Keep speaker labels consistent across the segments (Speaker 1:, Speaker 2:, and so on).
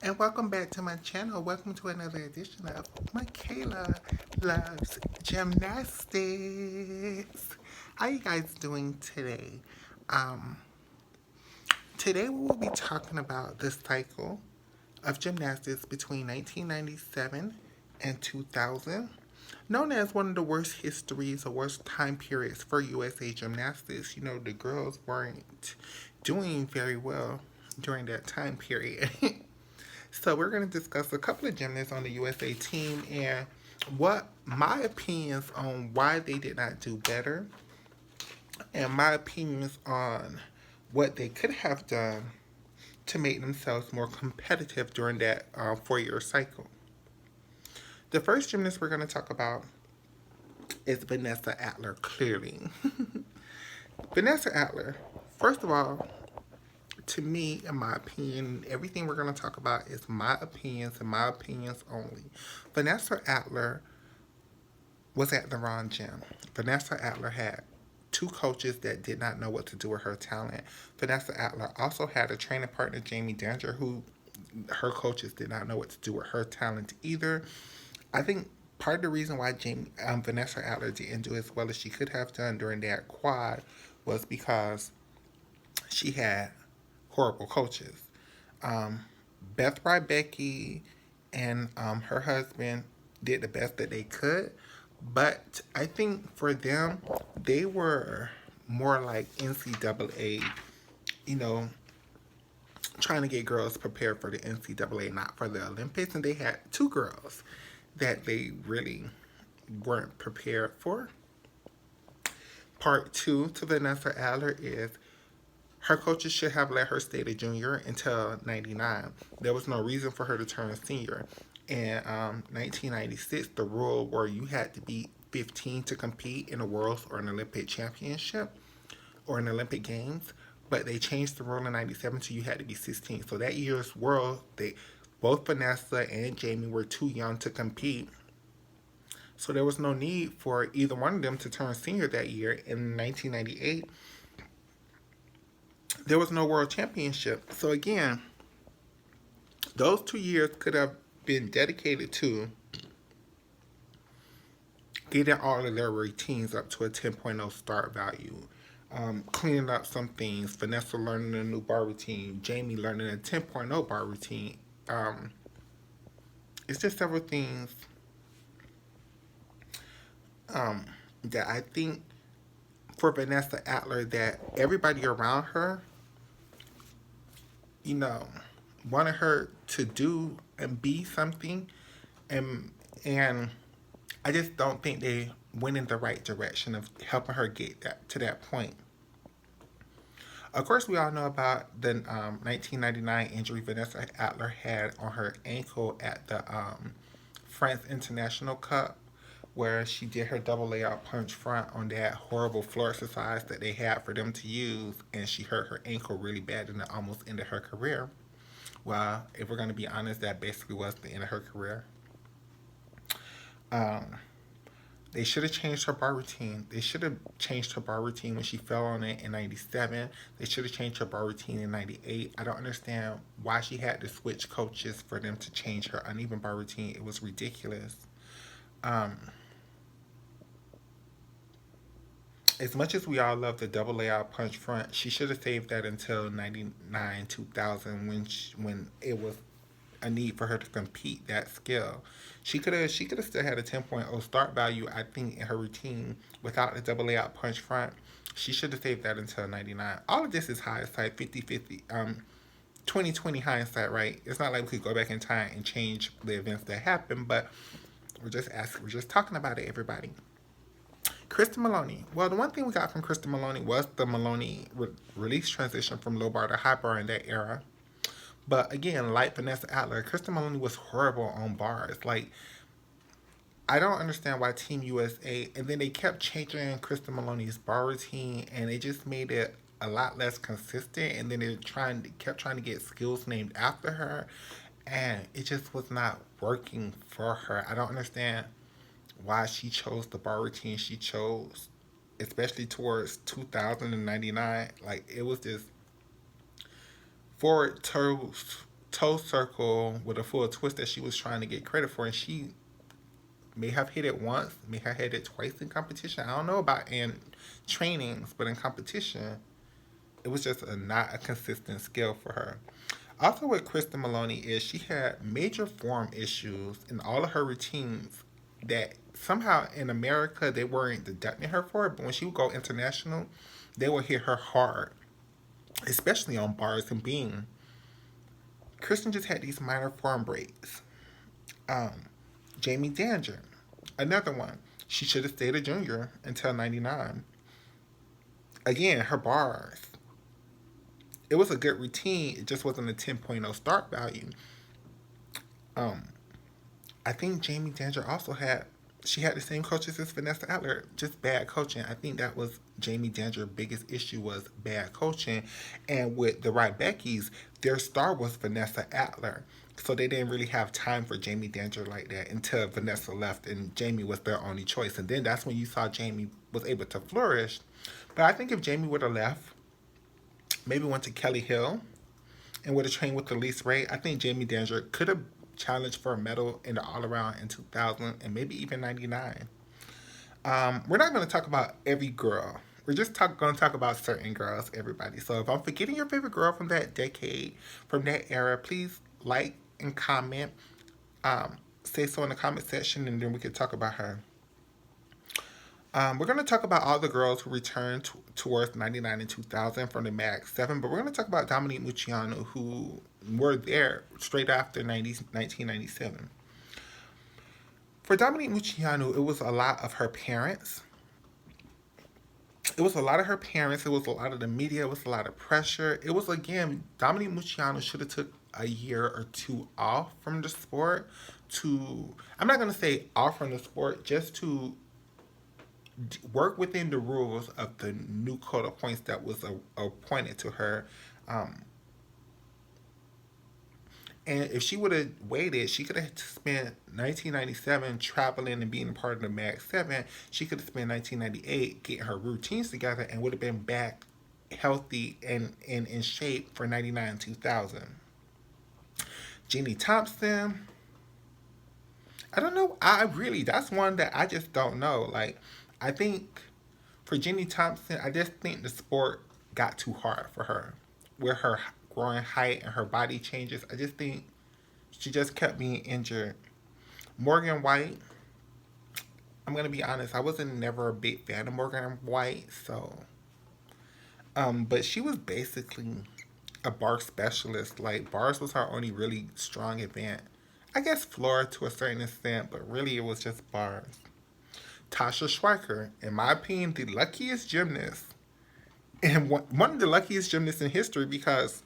Speaker 1: And welcome back to my channel. Welcome to another edition of Michaela Loves Gymnastics. How you guys doing today? Um, Today we will be talking about the cycle of gymnastics between 1997 and 2000, known as one of the worst histories or worst time periods for USA gymnastics. You know, the girls weren't doing very well during that time period. So we're going to discuss a couple of gymnasts on the USA team and what my opinions on why they did not do better and my opinions on what they could have done to make themselves more competitive during that 4-year cycle. The first gymnast we're going to talk about is Vanessa Atler, clearly. Vanessa Atler, first of all, to me, in my opinion, everything we're going to talk about is my opinions and my opinions only. Vanessa Atler was at the wrong gym. Vanessa Atler had two coaches that did not know what to do with her talent. Vanessa Atler also had a training partner, Jamie Danger, who her coaches did not know what to do with her talent either. I think part of the reason why Vanessa Atler didn't do as well as she could have done during that quad was because she had horrible coaches. Um, Beth Rybecki and her husband did the best that they could, but I think for them, they were more like NCAA, you know, trying to get girls prepared for the NCAA, not for the Olympics. And they had two girls that they really weren't prepared for. Part two to Vanessa Adler is her coaches should have let her stay the junior until 99. There was no reason for her to turn senior. In 1996, the rule where you had to be 15 to compete in a World or an Olympic Championship or an Olympic Games, but they changed the rule in 97 so you had to be 16. So that year's World, both Vanessa and Jamie were too young to compete. So there was no need for either one of them to turn senior that year. In 1998, there was no world championship. So again, those 2 years could have been dedicated to getting all of their routines up to a 10.0 start value. Cleaning up some things, Vanessa learning a new bar routine, Jamie learning a 10.0 bar routine. Um, it's just several things um, that I think for Vanessa Atler that everybody around her, you know, wanted her to do and be something, and and I just don't think they went in the right direction of helping her get to that point. Of course, we all know about the 1999 injury Vanessa Atler had on her ankle at the France International Cup, where she did her double layout punch front on that horrible floor exercise that they had for them to use, and she hurt her ankle really bad and it almost ended her career. Well, if we're going to be honest, that basically was the end of her career. Um, They should have changed her bar routine. They should have changed her bar routine when she fell on it in 97. They should have changed her bar routine in 98. I don't understand why she had to switch coaches for them to change her uneven bar routine. It was ridiculous. Um, as much as we all love the double layout punch front, she should have saved that until 99, 2000 when it was a need for her to compete that skill. She could have still had a 10.0 start value, I think, in her routine without the double layout punch front. She should have saved that until 99. All of this is hindsight, 50-50. 2020 hindsight, right? It's not like we could go back in time and change the events that happened, but we're just talking about it, everybody. Kristen Maloney. Well, the one thing we got from Kristen Maloney was the Maloney release transition from low bar to high bar in that era. But again, like Vanessa Adler, Kristen Maloney was horrible on bars. Like, I don't understand why Team USA, and then they kept changing Kristen Maloney's bar routine, and it just made it a lot less consistent. And then kept trying to get skills named after her, and it just was not working for her. I don't understand why she chose the bar routine she chose, especially towards 2099. Like, it was just forward toe circle with a full twist that she was trying to get credit for, and she may have hit it once, may have hit it twice in competition. I don't know about in trainings, but in competition, it was just not a consistent skill for her. Also, with Kristen Maloney is she had major form issues in all of her routines that somehow in America they weren't deducting her for it, but when she would go international, they would hit her hard, especially on bars and beam. Kristen just had these minor form breaks. Um, Jamie Danger, another one. She should have stayed a junior until 99. Again, her bars. It was a good routine. It just wasn't a 10.0 start value. Um, I think Jamie Danger also she had the same coaches as Vanessa Adler, just bad coaching. I think that was Jamie Danger's biggest issue was bad coaching. And with the Rybeckis, their star was Vanessa Adler. So they didn't really have time for Jamie Danger like that until Vanessa left and Jamie was their only choice. And then that's when you saw Jamie was able to flourish. But I think if Jamie would have left, maybe went to Kelly Hill and would have trained with Elise Ray, I think Jamie Danger could have challenged for a medal in the all around in 2000 and maybe even 99. We're not going to talk about every girl. We're just going to talk about certain girls, everybody. So if I'm forgetting your favorite girl from that decade, from that era, please like and comment. Say so in the comment section, and then we can talk about her. We're going to talk about all the girls who returned towards 99 and 2000 from the MAX 7, but we're going to talk about Dominique Mucciano, who were there straight after 1997. For Dominique Mucciano, it was a lot of her parents. It was a lot of her parents. It was a lot of the media. It was a lot of pressure. It was, again, Dominique Mucciano should have took a year or two off from the sport to, I'm not going to say off from the sport, just to work within the rules of the new code of points that was appointed to her. And if she would have waited, she could have spent 1997 traveling and being a part of the MAX 7. She could have spent 1998 getting her routines together and would have been back healthy and in shape for 99 2000. Jeannie Thompson, I don't know. That's one that I just don't know. Like, I think for Jeannie Thompson, I just think the sport got too hard for her. With her growing height and her body changes, I just think she just kept being injured. Morgan White, I'm going to be honest, I wasn't never a big fan of Morgan White, so. But she was basically a bar specialist. Like, bars was her only really strong event. I guess floor to a certain extent, but really it was just bars. Tasha Schweiker, in my opinion, the luckiest gymnast. And one of the luckiest gymnasts in history because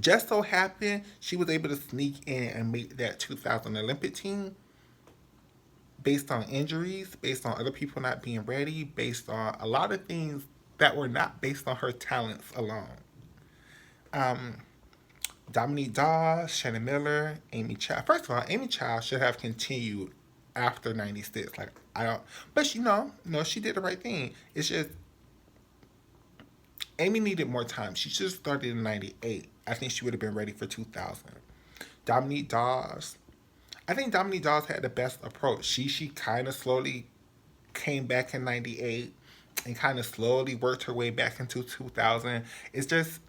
Speaker 1: just so happened she was able to sneak in and make that 2000 Olympic team based on injuries, based on other people not being ready, based on a lot of things that were not based on her talents alone. Dominique Dawes, Shannon Miller, Amy Chow. First of all, Amy Chow should have continued after 96. Like, I don't, but she, no, she did the right thing. It's just, Amy needed more time. She should have started in 98. I think she would have been ready for 2000. Dominique Dawes. I think Dominique Dawes had the best approach. She kind of slowly came back in 98 and kind of slowly worked her way back into 2000. It's just,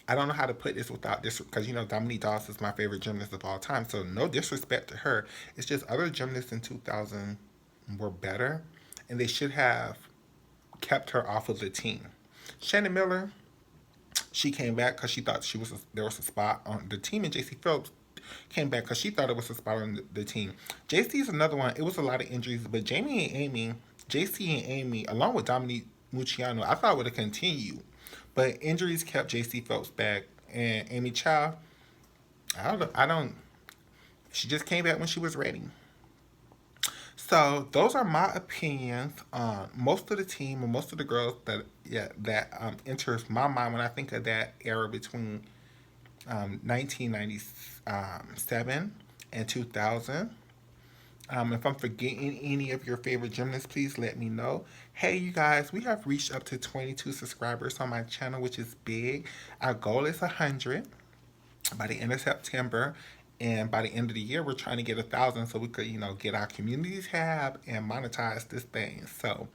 Speaker 1: I don't know how to put this without this, because, Dominique Dawes is my favorite gymnast of all time, so no disrespect to her. It's just other gymnasts in 2000 were better, and they should have kept her off of the team. Shannon Miller, she came back because she thought there was a spot on the team, and JC Phelps came back because she thought it was a spot on the team. JC is another one. It was a lot of injuries, but JC and Amy, along with Dominique Mucciano, I thought would have continued. But injuries kept JC Phelps back, and Amy Chow, I don't. She just came back when she was ready. So those are my opinions on most of the team and most of the girls that enters my mind when I think of that era between 1997 and 2000. If I'm forgetting any of your favorite gymnasts, please let me know. Hey, you guys, we have reached up to 22 subscribers on my channel, which is big. Our goal is 100 by the end of September. And by the end of the year, we're trying to get 1,000 so we could, get our community tab and monetize this thing. So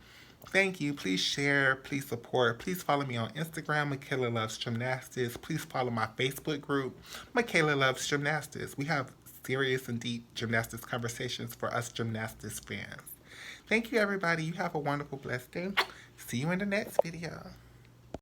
Speaker 1: thank you. Please share. Please support. Please follow me on Instagram, Michaela Loves Gymnastics. Please follow my Facebook group, Michaela Loves Gymnastics. We have serious and deep gymnastics conversations for us gymnastics fans. Thank you, everybody. You have a wonderful, blessed day. See you in the next video.